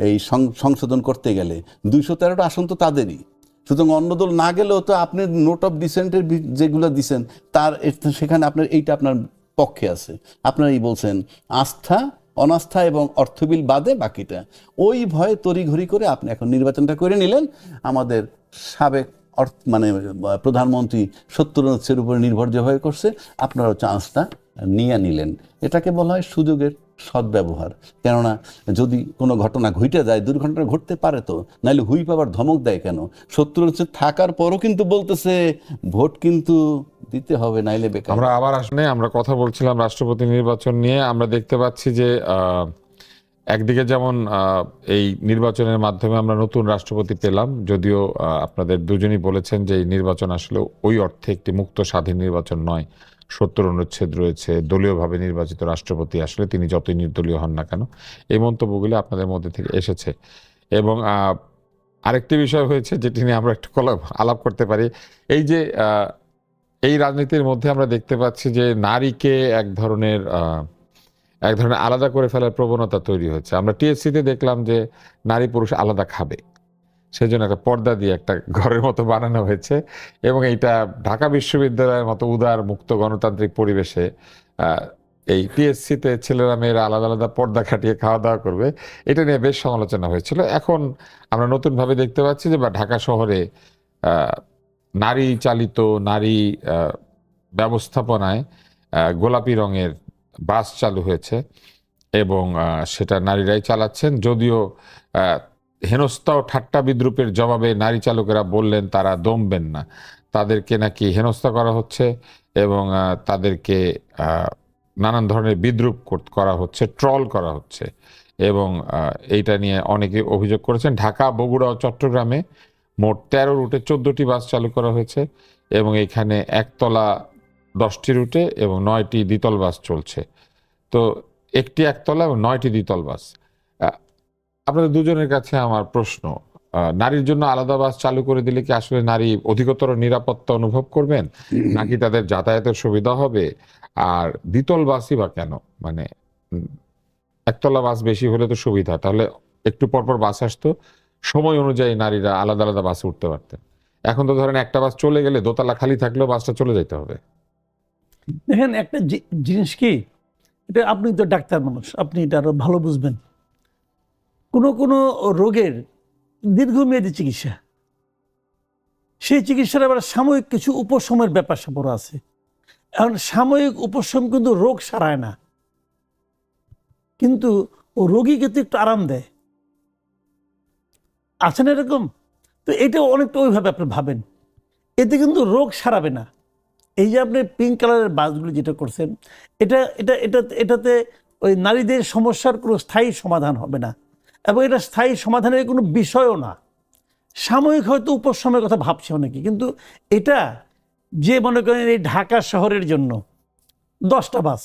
এই সংশোধন করতে গেলে, 213টা আসন তো তাদেরই। সুতরাং অন্য দল না গেলেও তো আপনি নোট অফ ডিসেন্টের যেগুলো দিচ্ছেন তার সেখানে আপনার এইটা আপনার পক্ষে আছে। আপনারাই বলছেন আস্থা, অনাস্থা এবং অর্থবিল বাদে বাকিটা। ওই ভয়ে তড়িঘড়ি করে আপনি এখন নির্বাচনটা করে নিলেন। আমাদের সাবেক মানে প্রধানমন্ত্রী 70 অনুচ্ছেদের উপরে নির্ভর যেভাবে করছে, আপনারাও চান্সটা নিয়ে নিলেন। এটাকে বলা হয় সুযোগের সদ্ব্যবহার। কেননা যদি কোনো ঘটনা ঘটে যায়, দুর্ঘটনা ঘটতে পারে তো, নাহলে হুই পাবার ধমক দেয় কেন? 70 অনুচ্ছেদ থাকার পরও কিন্তু বলতেছে ভোট কিন্তু দিতে হবে, নাইলে বেকার। আমরা আবার আসলে আমরা কথা বলছিলাম রাষ্ট্রপতি নির্বাচন নিয়ে। আমরা দেখতে পাচ্ছি যে একদিকে যেমন এই নির্বাচনের মাধ্যমে আমরা নতুন রাষ্ট্রপতি পেলাম, যদিও আপনাদের দুজনই বলেছেন যে এই নির্বাচন আসলে ওই অর্থে একটি মুক্ত স্বাধীন নির্বাচন নয়। 70 অনুচ্ছেদ রয়েছে, দলীয়ভাবে নির্বাচিত রাষ্ট্রপতি আসলে তিনি যতই নির্দলীয় হন না কেন, এই মন্তব্যগুলি আপনাদের মধ্যে থেকে এসেছে। এবং আরেকটি বিষয় হয়েছে যেটি নিয়ে আমরা একটু আলাপ করতে পারি। এই যে এই রাজনীতির মধ্যে আমরা দেখতে পাচ্ছি যে নারীকে এক ধরনের আলাদা করে ফেলার প্রবণতা তৈরি হচ্ছে। আমরা টিএসসিতে দেখলাম যে নারী পুরুষ আলাদা খাবে, সেজন্য একটা পর্দা দিয়ে একটা ঘরের মতো বানানো হয়েছে। এবং এইটা ঢাকা বিশ্ববিদ্যালয়ের মতো উদার মুক্ত গণতান্ত্রিক পরিবেশে এই টিএসসিতে ছেলেরা মেয়েরা আলাদা আলাদা পর্দা খাটিয়ে খাওয়া দাওয়া করবে, এটা নিয়ে বেশ সমালোচনা হয়েছিল। এখন আমরা নতুনভাবে দেখতে পাচ্ছি যে ঢাকা শহরে নারী চালিত, নারী ব্যবস্থাপনায় গোলাপি রঙের বাস চালু হয়েছে এবং সেটা নারীরাই চালাচ্ছেন। যদিও হেনস্থা ও ঠাট্টা বিদ্রুপের জবাবে নারী চালকেরা বললেন তারা দমবেন না, তাদেরকে নাকি হেনস্থা করা হচ্ছে এবং তাদেরকে নানান ধরনের বিদ্রুপ করা হচ্ছে, ট্রল করা হচ্ছে। এবং এইটা নিয়ে অনেকে অভিযোগ করেছেন। ঢাকা, বগুড়া ও চট্টগ্রামে মোট 13 রুটে 14টি বাস চালু করা হয়েছে এবং এখানে একতলা 10টি রুটে এবং 9টি দ্বিতল বাস চলছে। তো একটি একতলা এবং 9টি দ্বিতল বাস। আপনাদের দুজনের কাছে আমার প্রশ্ন, নারীর জন্য আলাদা বাস চালু করে দিলে কি আসলে নারী অধিকতর নিরাপত্তা অনুভব করবেন, নাকি তাদের যাতায়াতের সুবিধা হবে? আর দ্বিতল বাসই বা কেন? মানে একতলা বাস বেশি হলে তো সুবিধা, তাহলে একটু পরপর বাস আসতো, সময় অনুযায়ী নারীরা আলাদা আলাদা বাসে উঠতে পারতেন। এখন তো ধরেন একটা বাস চলে গেলে দোতলা খালি থাকলেও বাসটা চলে যেতে হবে। দেখেন একটা জিনিস কি, এটা আপনি তো ডাক্তার মানুষ, আপনি এটা আরো ভালো বুঝবেন। কোনো কোনো রোগের দীর্ঘমেয়াদী চিকিৎসা, সেই চিকিৎসার আবার সাময়িক কিছু উপশমের ব্যাপার স্যাপার আছে। এখন সাময়িক উপশম কিন্তু রোগ সারায় না, কিন্তু ও রোগী কিন্তু একটু আরাম দেয়। আছে না এরকম? তো এটা অনেকটা ওইভাবে আপনি ভাবেন, এতে কিন্তু রোগ সারাবে না। এই যে আপনি পিঙ্ক কালারের বাসগুলি যেটা করছেন, এটাতে ওই নারীদের সমস্যার কোনো স্থায়ী সমাধান হবে না, এবং এটা স্থায়ী সমাধানের কোনো বিষয়ও না। সাময়িক হয়তো উপশমের কথা ভাবছে অনেকে, কিন্তু এটা যে মনে করেন এই ঢাকা শহরের জন্য 10টা বাস,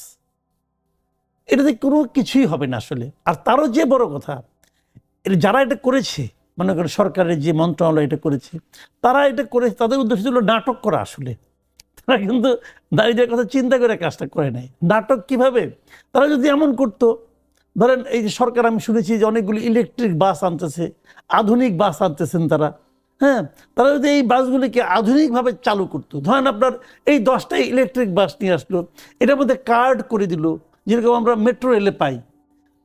এটাতে কোনো কিছুই হবে না আসলে। আর তারও যে বড় কথা, যারা এটা করেছে, মনে করেন সরকারের যে মন্ত্রণালয় এটা করেছে, তারা এটা করেছে, তাদের উদ্দেশ্য ছিল নাটক করা। আসলে তারা কিন্তু নারীদের কথা চিন্তা করে কাজটা করে নাই। নাটক কিভাবে? তারা যদি এমন করতো, ধরেন এই যে সরকার, আমি শুনেছি যে অনেকগুলি ইলেকট্রিক বাস আনতেছে, আধুনিক বাস আনতেছেন তারা, হ্যাঁ, তারা যদি এই বাসগুলিকে আধুনিকভাবে চালু করতো, ধরেন আপনার এই 10টাই ইলেকট্রিক বাস নিয়ে আসলো, এটার মধ্যে কার্ড করে দিল, যেরকম আমরা মেট্রো রেলে পাই,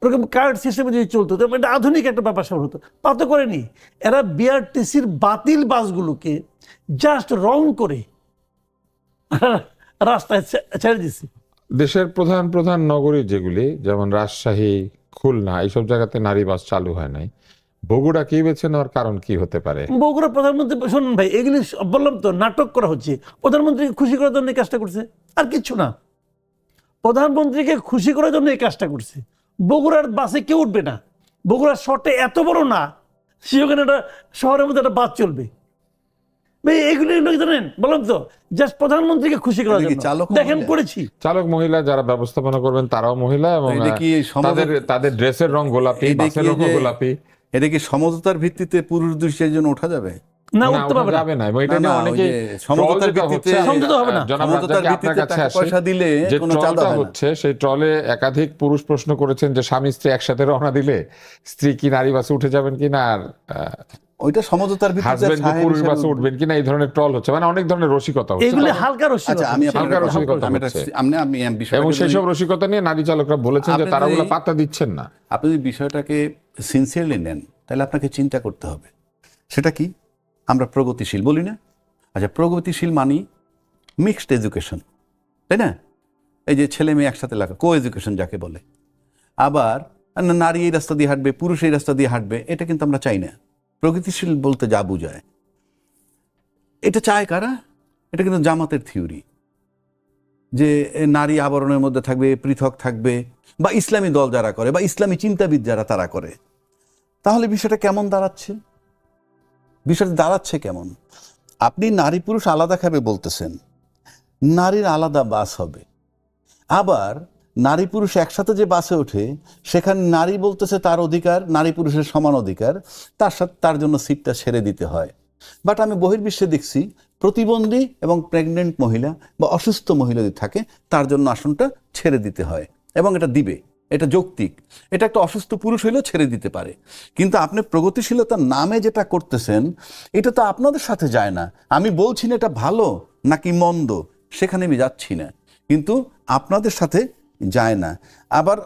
ওরকম কার্ড সিস্টেমে যদি চলতো, এটা আধুনিক একটা ব্যাপার স্যাপার হতো। তা তো করেনি। এরা বিআরটিসির বাতিল বাসগুলোকে জাস্ট রং করে রাস্তায় ছেড়ে দিচ্ছে। দেশের প্রধান প্রধান নগরী যেগুলি, যেমন রাজশাহী, খুলনা, এইসব জায়গাতে নারী বাস চালু হয় নাই। বগুড়া কি বেছে নেওয়ার কারণ কি হতে পারে? বগুড়া প্রধানমন্ত্রী, শুনুন ভাই, এগুলি বললাম তো নাটক করা হচ্ছে। প্রধানমন্ত্রীকে খুশি করার জন্য এই কাজটা করছে, আর কিচ্ছু না। প্রধানমন্ত্রীকে খুশি করার জন্য এই কাজটা করছে। বগুড়ার বাসে কেউ উঠবে না। বগুড়ার শহরটা এত বড় না, সেখানে একটা শহরের মধ্যে একটা বাস চলবে। এগুলো এগুলো কি জানেন, বললাম তো, জাস্ট প্রধানমন্ত্রীকে খুশি করার এটা কি জন্য। চালক দেখেন মহিলা? করেছি। চালক মহিলা, যারা ব্যবস্থাপনা করবেন তারাও মহিলা, এবং এটা কি তাদের তাদের ড্রেসের রং গোলাপি, এটা কি বাসের রঙও যে- গোলাপি। এটা কি সমঝোতার ভিত্তিতে পুরুষ দৃশ্যের জন্য ওঠা যাবে? না, না, উঠতে ওঠা পারবে না। যাবে না। এবং এটা না, নিয়ে না, ওই অনেকেই যে সমঝোতার ট্রল যেটা ভিত্তিতে- হচ্ছে, সমঝোতা হবে না। জনাব সমঝোতার রাজ্জাক, আপনার ভিত্তিতে কাছে টাকা আসি, পয়সা দিলে যে কোনো চাঁদা ট্রলটা হয় না। হচ্ছে, সেই ট্রলে একাধিক পুরুষ প্রশ্ন করেছেন যে স্বামী স্ত্রী একসাথে রওনা দিলে স্ত্রী কি নারী বাসে উঠে যাবেন কিনা, আর ওইটা সমঝোতার ভিত্তিতে হাজবেন্ড কি সাহেব পুরুষ হিসেবে বাসে উঠবেন কিনা, এই ধরনের ট্রল হচ্ছে, মানে অনেক ধরনের রসিকতা হচ্ছে। এগুলি হালকা রসিকতা। আচ্ছা, আমি আপনাকে- হালকা রসিকতা আমি এটা- হচ্ছে। আমি বিষয়টাকে এবং সেই যদি- সব রসিকতা নিয়ে নারী চালকরা বলেছেন যে আপনি তারা ওগুলো যদি- পাত্তা দিচ্ছেন না। আপনি যদি বিষয়টাকে সিনসিয়ারলি নেন, তাহলে আপনাকে চিন্তা করতে হবে সেটা কি। আমরা প্রগতিশীল বলি না? আচ্ছা, প্রগতিশীল মানি মিক্সড এডুকেশন, তাই না? এই যে ছেলে মেয়ে একসাথে লাগা, কো এডুকেশন যাকে বলে। আবার নারী এই রাস্তা দিয়ে হাঁটবে, পুরুষ এই রাস্তা দিয়ে হাঁটবে, এটা কিন্তু আমরা চাই না। প্রগতিশীল বলতে যা বোঝায়, এটা চায় কারা? এটা কিন্তু জামাতের থিওরি, যে নারী আবরণের মধ্যে থাকবে, পৃথক থাকবে, বা ইসলামী দল যারা করে, বা ইসলামী চিন্তাবিদ যারা তারা করে। তাহলে বিষয়টা কেমন দাঁড়াচ্ছে? বিষয়টা দাঁড়াচ্ছে কেমন? আপনি নারী পুরুষ আলাদা খাবে বলতেছেন, নারীর আলাদা বাস হবে। আবার নারী পুরুষ একসাথে যে বাসে ওঠে, সেখানে নারী বলতেছে তার অধিকার, নারী পুরুষের সমান অধিকার, তার সাথে তার জন্য সিটটা ছেড়ে দিতে হয়। বাট আমি বহির্বিশ্বে দেখছি প্রতিবন্ধী এবং প্রেগনেন্ট মহিলা বা অসুস্থ মহিলা যদি থাকে, তার জন্য আসনটা ছেড়ে দিতে হয়, এবং এটা দিবে, এটা যৌক্তিক। এটা একটা অসুস্থ পুরুষ হইলেও ছেড়ে দিতে পারে। কিন্তু আপনি প্রগতিশীলতার নামে যেটা করতেছেন, এটা তো আপনাদের সাথে যায় না। আমি বলছি না এটা ভালো নাকি মন্দ, সেখানে আমি যাচ্ছি না, কিন্তু আপনাদের সাথে যায় না। আবার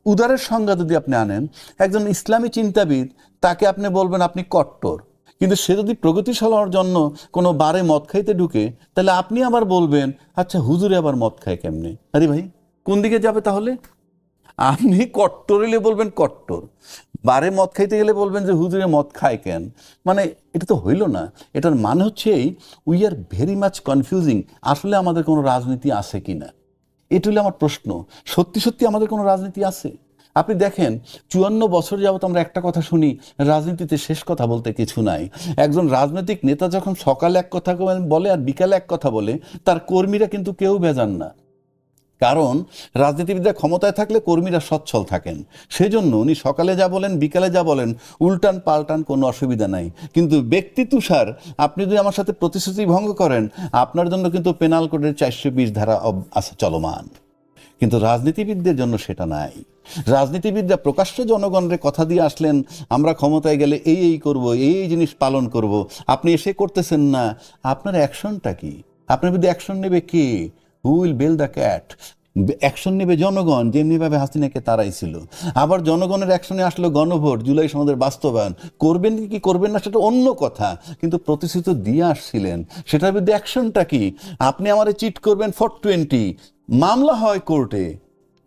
উদারের সংজ্ঞা যদি আপনি আনেন, একজন ইসলামী চিন্তাবিদ, তাকে আপনি বলবেন আপনি কট্টর, কিন্তু সে যদি প্রগতিশীল হওয়ার জন্য কোনো বারে মদ খাইতে ঢুকে, তাহলে আপনি আবার বলবেন আচ্ছা হুজুরে আবার মদ খায় কেমনে? আরে ভাই, কোন দিকে যাবে তাহলে? আপনি কট্টর হলে বলবেন কট্টর, বারে মদ খাইতে গেলে বলবেন যে হুজুরে মদ খায় কেন? মানে এটা তো হইল না। এটার মানে হচ্ছে we are very much confusing. আসলে আমাদের কোনো রাজনীতি আছে কি না, এটা হলো আমার প্রশ্ন। সত্যি সত্যি আমাদের কোনো রাজনীতি আছে? আপনি দেখেন 54 বছর যাবত আমরা একটা কথা শুনি, রাজনীতিতে শেষ কথা বলতে কিছু নাই। একজন রাজনৈতিক নেতা যখন সকালে এক কথা বলে আর বিকালে এক কথা বলে, তার কর্মীরা কিন্তু কেউ বেজান না। কারণ রাজনীতিবিদরা ক্ষমতায় থাকলে কর্মীরা সচ্ছল থাকেন, সেজন্য উনি সকালে যা বলেন বিকালে যা বলেন উল্টান পাল্টান, কোনো অসুবিধা নাই। কিন্তু ব্যক্তি তুষার, আপনি যদি আমার সাথে প্রতিশ্রুতি ভঙ্গ করেন, আপনার জন্য কিন্তু পেনাল কোডের 420 ধারা আছে চলমান। কিন্তু রাজনীতিবিদদের জন্য সেটা নাই। রাজনীতিবিদরা প্রকাশ্য জনগণের কথা দিয়ে আসলেন, আমরা ক্ষমতায় গেলে এই এই করব, এই জিনিস পালন করব। আপনি এসে করতেছেন না, আপনার অ্যাকশনটা কি? আপনার বিরুদ্ধে অ্যাকশন নেবে কে? Who will bell the cat? Action নেবে জনগণ, যেমনিভাবে হাসিনাকে তাড়াইছিল। আবার জনগণের অ্যাকশনে আসলো গণভোট, জুলাই সনদের বাস্তবায়ন। করবেন কি করবেন না সেটা অন্য কথা, কিন্তু প্রতিশ্রুতি দিয়ে আসছিলেন, সেটার বিরুদ্ধে অ্যাকশনটা কি? আপনি আমারে চিট করবেন 420, মামলা হয় কোর্টে,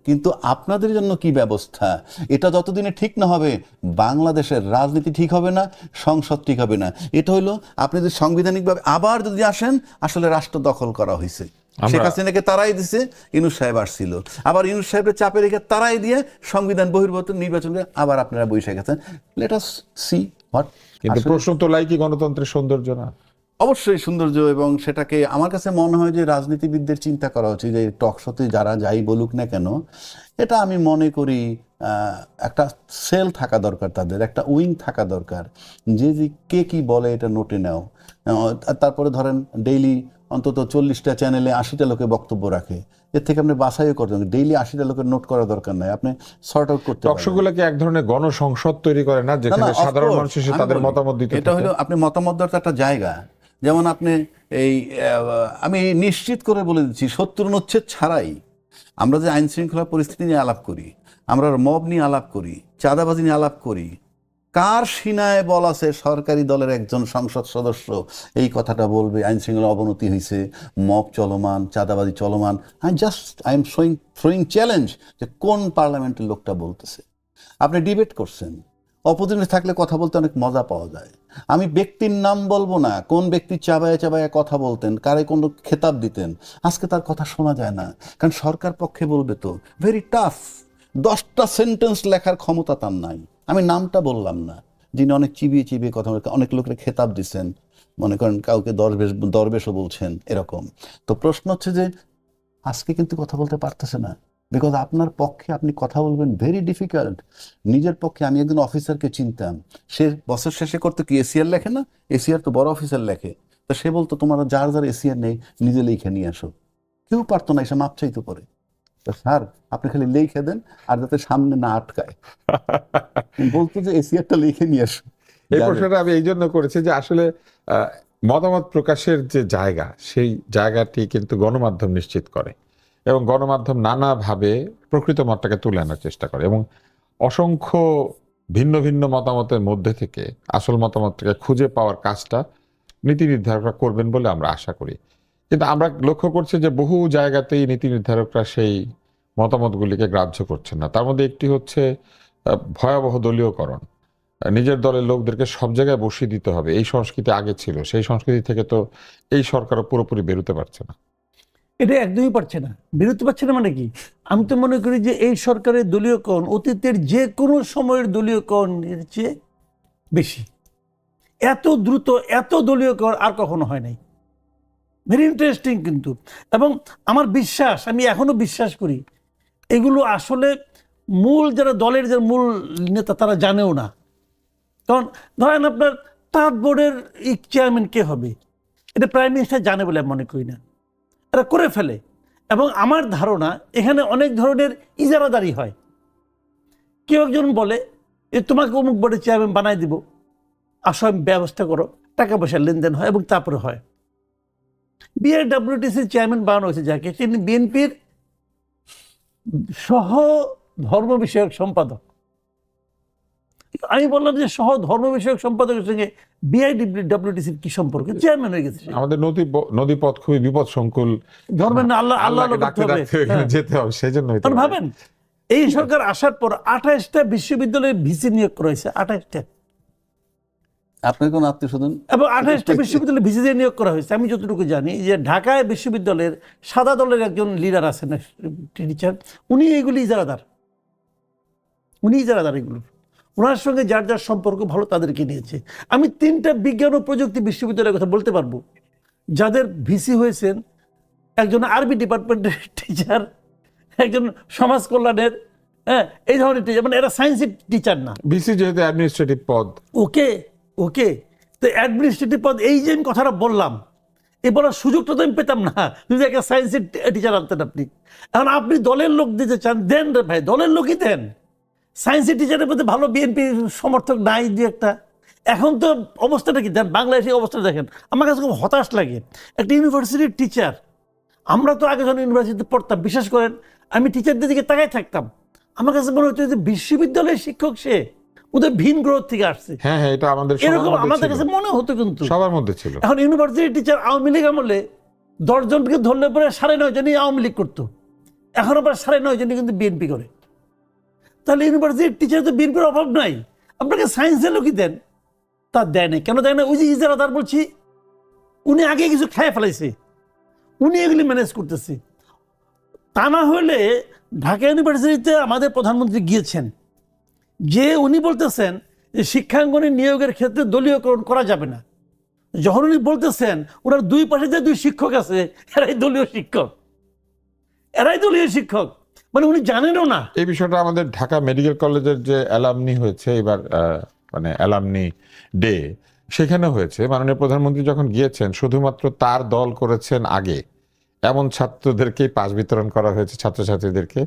কিন্তু আপনাদের জন্য কি ব্যবস্থা? এটা যতদিনে ঠিক না হবে, বাংলাদেশের রাজনীতি ঠিক হবে না, সংসদ ঠিক হবে না। এটা হলো আপনি যদি সাংবিধানিকভাবে আবার যদি আসেন, আসলে রাষ্ট্র দখল করা হয়েছে। শেখ হাসিনাকে তারাই দিছে, ইউনূস সাহেব আসছিল, আবার ইউনূস সাহেবের চাপে রেখে তারাই দিয়ে সংবিধান বহির্ভূত নির্বাচন করে আবার আপনারা বসে গেছেন। Let us see what. কিন্তু প্রশ্ন তোলাই কি গণতন্ত্রের সৌন্দর্য না? অবশ্যই সৌন্দর্য, এবং সেটাকে আমার কাছে মনে হয় যে রাজনীতিবিদদের চিন্তা করা উচিত যে টকশোতে যারা যাই বলুক না কেন, এটা আমি মনে করি একটা সেল থাকা দরকার, তাদের একটা উইং থাকা দরকার, যে কে কি বলে এটা নোটে নাও। তারপরে ধরেন ডেইলি অন্তত 40টা চ্যানেলে 80টা লোকে বক্তব্য রাখে, এর থেকে আপনি বাছাইও করতে হবে। ডেইলি 80টা লোকের নোট করার দরকার নাই, আপনি সর্ট আউট করতে পারবেন। টকশোগুলোকে এক ধরনের গণসংসদ তৈরি করে না, যেখানে না, of সাধারণ course, মানুষ এসে আমি তাদের বলি, মতামত দিতে এটা থাকে। হলো আপনি মতামত দেওয়ার তো একটা জায়গা। যেমন আপনি এই আমি নিশ্চিত করে বলে দিচ্ছি, 70 অনুচ্ছেদ ছাড়াই আমরা যে আইন শৃঙ্খলা পরিস্থিতি নিয়ে আলাপ করি, আমরা মব নিয়ে আলাপ করি, চাঁদাবাজি নিয়ে আলাপ করি, কার সিনায় বল আছে সরকারি দলের একজন সংসদ সদস্য এই কথাটা বলবে আইন শৃঙ্খলা অবনতি হয়েছে, মব চলমান, চাঁদাবাজি চলমান? আই এম থ্রোয়িং চ্যালেঞ্জ যে কোন পার্লামেন্টের লোকটা বলতেছে। আপনি ডিবেট করছেন, অপোজিশনে থাকলে কথা বলতে অনেক মজা পাওয়া যায়। আমি ব্যক্তির নাম বলবো না, কোন ব্যক্তি চাবায় চাবায় কথা বলতেন, কারে কোন খেতাব দিতেন, আজকে তার কথা শোনা যায় না, কারণ সরকার পক্ষে বলবে তো ভেরি টাফ। 10টা সেন্টেন্স লেখার ক্ষমতা তার নাই, আমি নামটা বললাম না। যিনি অনেক চিবিয়ে চিবিয়ে কথা বলেন, অনেক লোকের খেতাব দিচ্ছেন, মনে করেন কাউকে দরবেশও বলছেন এরকম। তো প্রশ্ন হচ্ছে যে আজকে কিন্তু কথা বলতে পারতেছে না, বিকজ আপনার পক্ষে আপনি কথা বলবেন ভেরি ডিফিকাল্ট। নিজের পক্ষে, আমি একজন অফিসারকে চিনতাম, সে বছর শেষে করতে কি এসিআর লেখে না, এসিআর তো বড় অফিসার লেখে, তো সে বলতো তোমার যার যার এসিআর নেই নিজে লিখে নিয়ে আসো। কেউ পারতো না, এসে মাপ চাইতে পারে, তো স্যার আপনি খালি লিখে দেন আর যাতে সামনে না আটকায়, বলতো যে এসিআরটা লিখে নিয়ে আসো। এই প্রশ্নটা আমি এই জন্য করেছি যে আসলে মতামত প্রকাশের যে জায়গা, সেই জায়গাটি কিন্তু গণমাধ্যম নিশ্চিত করে, এবং গণমাধ্যম নানাভাবে প্রকৃত মতটাকে তুলে আনার চেষ্টা করে, এবং অসংখ্য ভিন্ন ভিন্ন মতামতের মধ্যে থেকে আসল মতামতটাকে খুঁজে পাওয়ার কাজটা নীতি নির্ধারকরা করবেন বলে আমরা আশা করি। কিন্তু আমরা লক্ষ্য করছি যে বহু জায়গাতেই নীতি নির্ধারকরা সেই মতামতগুলিকে গ্রাহ্য করছেন না। তার মধ্যে একটি হচ্ছে ভয়াবহ দলীয়করণ। নিজের দলের লোকদেরকে সব জায়গায় বসিয়ে দিতে হবে, এই সংস্কৃতি আগে ছিল, সেই সংস্কৃতি থেকে তো এই সরকারও পুরোপুরি বেরোতে পারছে না। এটা একদমই পারছে না, বিরতি পাচ্ছে না। মানে কি, আমি তো মনে করি যে এই সরকারের দলীয়করণ অতীতের যে কোনো সময়ের দলীয়করণের চেয়ে বেশি। এত দ্রুত এত দলীয়করণ আর কখনো হয় নাই। ভেরি ইন্টারেস্টিং কিন্তু। এবং আমার বিশ্বাস, আমি এখনো বিশ্বাস করি এগুলো আসলে মূল যারা দলের যে মূল নেতা তারা জানেও না। কারণ ধরেন আপনার তাঁত বোর্ডের এই চেয়ারম্যান কে হবে, এটা প্রাইম মিনিস্টার জানে বলে আমি মনে করি না, এরা করে ফেলে। এবং আমার ধারণা এখানে অনেক ধরনের ইজারাদারি হয়। কেউ একজন বলে যে তোমাকে অমুক বোর্ডের চেয়ারম্যান বানাই দিব, আসো আমি ব্যবস্থা করো, টাকা পয়সার লেনদেন হয় এবং তারপরে হয়। বিআরডব্লিউটিসির চেয়ারম্যান বানানো হয়েছে যাকে, তিনি বিএনপির সহ ধর্ম বিষয়ক সম্পাদক। আমি বললাম যে সহ ধর্ম বিষয়ক সম্পাদকের সঙ্গে বিআইডব্লিউটিসির কি সম্পর্ক, চেয়ারম্যান হয়ে গেছে। আমাদের নদীপথ খুবই বিপদ সংকুল, ধর্মের না আল্লাহ আল্লাহ ডাকতে ডাকতে এখানে যেতে হবে, সেই জন্য ভাবেন এই সরকার আসার পর 28টা বিশ্ববিদ্যালয়ে ভিসি নিয়োগ করা হয়েছে, 28টা। আপনার কোন আত্মীয় স্বজন? এবং 28টা বিশ্ববিদ্যালয়ে ভিসি দিয়ে নিয়োগ করা হয়েছে। আমি যতটুকু জানি যে ঢাকায় বিশ্ববিদ্যালয়ের সাদা দলের একজন লিডার আছেন, টিচার, উনি এগুলি ইজারাদার, উনি ইজারাদার এগুলো। ওনার সঙ্গে যার যার সম্পর্ক ভালো তাদেরকে নিয়েছে। আমি 3টা বিজ্ঞান ও প্রযুক্তি বিশ্ববিদ্যালয়ের কথা বলতে পারবো যাদের ভিসি হয়েছেন একজন আরবি ডিপার্টমেন্টের টিচার, একজন সমাজ কল্যাণের, হ্যাঁ, এই ধরনের টিচার। মানে এরা সায়েন্সের টিচার না। ভিসি যেহেতু অ্যাডমিনিস্ট্রেটিভ পদ, ওকে ওকে তো অ্যাডমিনিস্ট্রেটিভ পদ, এই যে আমি কথাটা বললাম, এই বলার সুযোগটা তো আমি পেতাম না যদি একটা সায়েন্সের টিচার আনতেন আপনি। এখন আপনি দলের লোক দিতে চান, দেন রে ভাই, দলের লোকই দেন। সায়েন্সের টিচারের মধ্যে ভালো বিএনপি সমর্থক নাই যে একটা। এখন তো অবস্থাটা কি দেন, বাংলাদেশের অবস্থা দেখেন, আমার কাছে খুব হতাশ লাগে। একটা ইউনিভার্সিটির টিচার, আমরা তো আগে যখন ইউনিভার্সিটিতে পড়তাম, বিশেষ করেন আমি টিচারদের দিকে তাকাই থাকতাম, আমার কাছে মনে হতো যে বিশ্ববিদ্যালয়ের শিক্ষক সে ওদের ভিন গ্রহ থেকে আসছে। হ্যাঁ হ্যাঁ, এটা আমাদের এরকম আমাদের কাছে মনে হতো, কিন্তু সবার মধ্যে ছিল। এখন ইউনিভার্সিটির টিচার আওয়ামী লীগ আমলে 10 জনকে ধরলে পরে 9.5 জনই আওয়ামী লীগ করতো, এখন আবার 9.5 জনই কিন্তু বিএনপি করে। তাহলে ইউনিভার্সিটির টিচার তো বিএনপির অভাব নাই, আপনাকে সায়েন্সের লোকই দেন, তা দেয় না কেন? দেয় না ওই যে ইজারাদার বলছি, উনি আগে কিছু খেয়ে ফেলাইছে, উনি এগুলি ম্যানেজ করতেছে। তা না হলে ঢাকা ইউনিভার্সিটিতে আমাদের প্রধানমন্ত্রী গিয়েছেন, যে উনি বলতেছেন যে শিক্ষাঙ্গনে নিয়োগের ক্ষেত্রে দলীয়করণ করা যাবে না। যখন উনি বলতেছেন ওনার দুই পাশে যে 2 শিক্ষক আছে, এরাই দলীয় শিক্ষক, এরাই দলীয় শিক্ষক, মানে উনি জানেনও না। এই বিষয়টা আমাদের ঢাকা মেডিকেল কলেজের যে অ্যালামনি হয়েছে এবার, মানে অ্যালামনি ডে, সেখানে হয়েছে। মাননীয় প্রধানমন্ত্রী যখন গিয়েছেন, শুধুমাত্র তার দল করেছেন আগে এমন ছাত্রদেরকেই পাস বিতরণ করা হয়েছে, ছাত্রছাত্রীদেরকে,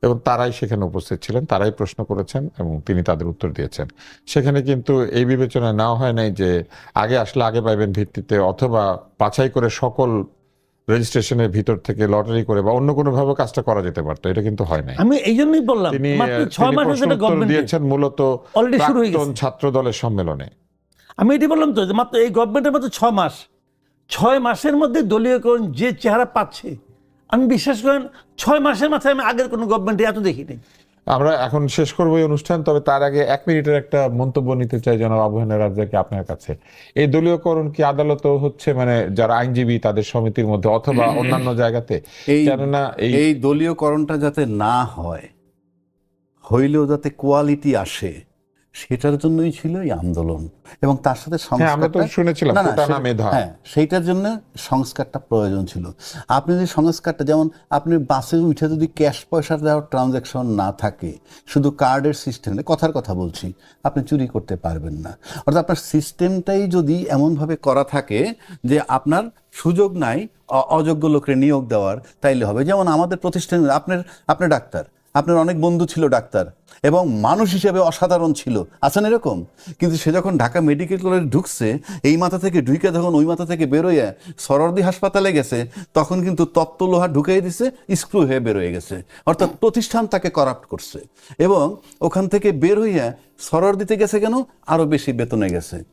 এবং তারাই সেখানে উপস্থিত ছিলেন, তারাই প্রশ্ন করেছেন এবং তিনি তাদের উত্তর দিয়েছেন। সেখানে কিন্তু এই বিবেচনায় নেওয়া হয় নাই যে আগে আসলে আগে পাইবেন ভিত্তিতে, অথবা বাছাই করে সকল রেজিস্ট্রেশনের ভিতর থেকে লটারি করে বা অন্য কোনো ভাবে কাজটা করা যেতে পারতো, এটা কিন্তু হয় নাই। আমি এই জন্যই বললাম তিনি মাত্র 6 মাস প্রশ্ন উত্তর দিয়েছেন মূলত অলরেডি শুরু হয়ে প্রাক্তন গেছে। ছাত্র দলের সম্মেলনে। আমি এটি বললাম তো যে মাত্র এই গভর্নমেন্টের মধ্যে 6 মাস, 6 মাসের মধ্যে দলীয়করণ যে চেহারা পাচ্ছে, আমি বিশ্বাস করেন 6 মাসের মাথায় আমি আগের কোনো গভর্নমেন্টে এত দেখিনি। আমরা এখন শেষ করবো এই অনুষ্ঠান, তবে তার আগে 1 মিনিটের একটা মন্তব্য নিতে চাই জনাব আবু হেনা রাজ্জাকি আপনার কাছে। এই দলীয়করণ কি আদালত হচ্ছে, মানে যারা আইনজীবী তাদের সমিতির মধ্যে অথবা অন্যান্য জায়গাতে? কেননা এই দলীয়করণটা যাতে না হয়, হইলেও যাতে কোয়ালিটি আসে, সেটার জন্যই ছিল এই আন্দোলন, এবং তার সাথে হ্যাঁ, আমরা তো সংস্কারটা শুনেছিলাম না, না, ফুটানা সেটা- মেধা। হ্যাঁ, সেইটার জন্য সংস্কারটা প্রয়োজন ছিল। আপনি যদি সংস্কারটা, যেমন আপনি বাসে উঠে যদি ক্যাশ পয়সা দেওয়ার ট্রানজ্যাকশন না থাকে, শুধু কার্ডের সিস্টেম, কথার কথা বলছি, আপনি চুরি করতে পারবেন না। অর্থাৎ আপনার সিস্টেমটাই যদি এমনভাবে করা থাকে যে আপনার সুযোগ নাই অযোগ্য লোকের নিয়োগ দেওয়ার, তাইলে হবে। যেমন আমাদের প্রতিষ্ঠানে আপনার ডাক্তার, আপনার অনেক বন্ধু ছিল ডাক্তার এবং মানুষ হিসেবে অসাধারণ ছিল, আছেন এরকম, কিন্তু সে যখন ঢাকা মেডিকেল কলেজে ঢুকছে, এই মাথা থেকে ঢুকে যখন ওই মাথা থেকে বেরোয় সরোয়ার্দী হাসপাতালে গেছে, তখন কিন্তু তত্ত্ব লোহা ঢুকিয়ে দিছে, স্ক্রু হয়ে বেরোয় গেছে। অর্থাৎ প্রতিষ্ঠান তাকে করাপ্ট করছে, এবং ওখান থেকে বের হইয়া সরোয়ার্দীতে গেছে কেন, আরো বেশি বেতনে গেছে।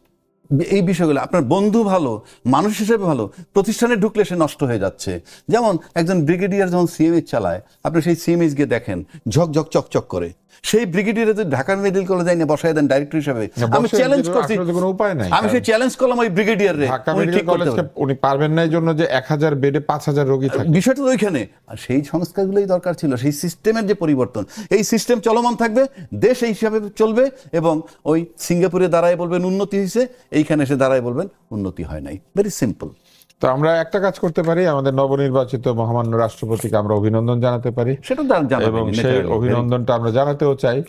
এই বিষয়গুলো, আপনার বন্ধু ভালো, মানুষ হিসেবে ভালো, প্রতিষ্ঠানে ঢুকলে সে নষ্ট হয়ে যাচ্ছে। যেমন একজন ব্রিগেডিয়ার যখন সিএমএইচ চালায়, আপনি সেই সিএমএইচ গিয়ে দেখেন ঝকঝক চকচক করে। সেই ব্রিগেডিয়ার যদি ঢাকা মেডিকেল কলেজে এনে বসায় দেন ডাইরেক্টর হিসেবে, আমি বসে চ্যালেঞ্জ দিলেও করছি, আসলে তো কোনো উপায় নাই। আমি সেই চ্যালেঞ্জ করলাম ওই ব্রিগেডিয়ারে, ঢাকা উনি মেডিকেল ঠিক করতে কলেজকে পারেন। উনি পারবেন না এই জন্য যে 1000 বেডে 5000 রোগী থাকে। বিষয়টা তো ওইখানে, আর সেই সংস্কারগুলোই দরকার ছিল, সেই সিস্টেমের যে পরিবর্তন। এই সিস্টেম চলমান থাকবে, দেশ এই হিসাবে চলবে, এবং ওই সিঙ্গাপুরে দাঁড়ায় বলবেন উন্নতি হয়েছে, এইখানে এসে দাঁড়ায় বলবেন উন্নতি হয় নাই। Very simple. তো আমরা একটা কাজ করতে পারি, আমাদের নবনির্বাচিত মহামান্য রাষ্ট্রপতিকে আমরা অভিনন্দন জানাতে পারি, সেটা জানাবেন, এবং সেই অভিনন্দনটা আমরা জানাতেও চাই।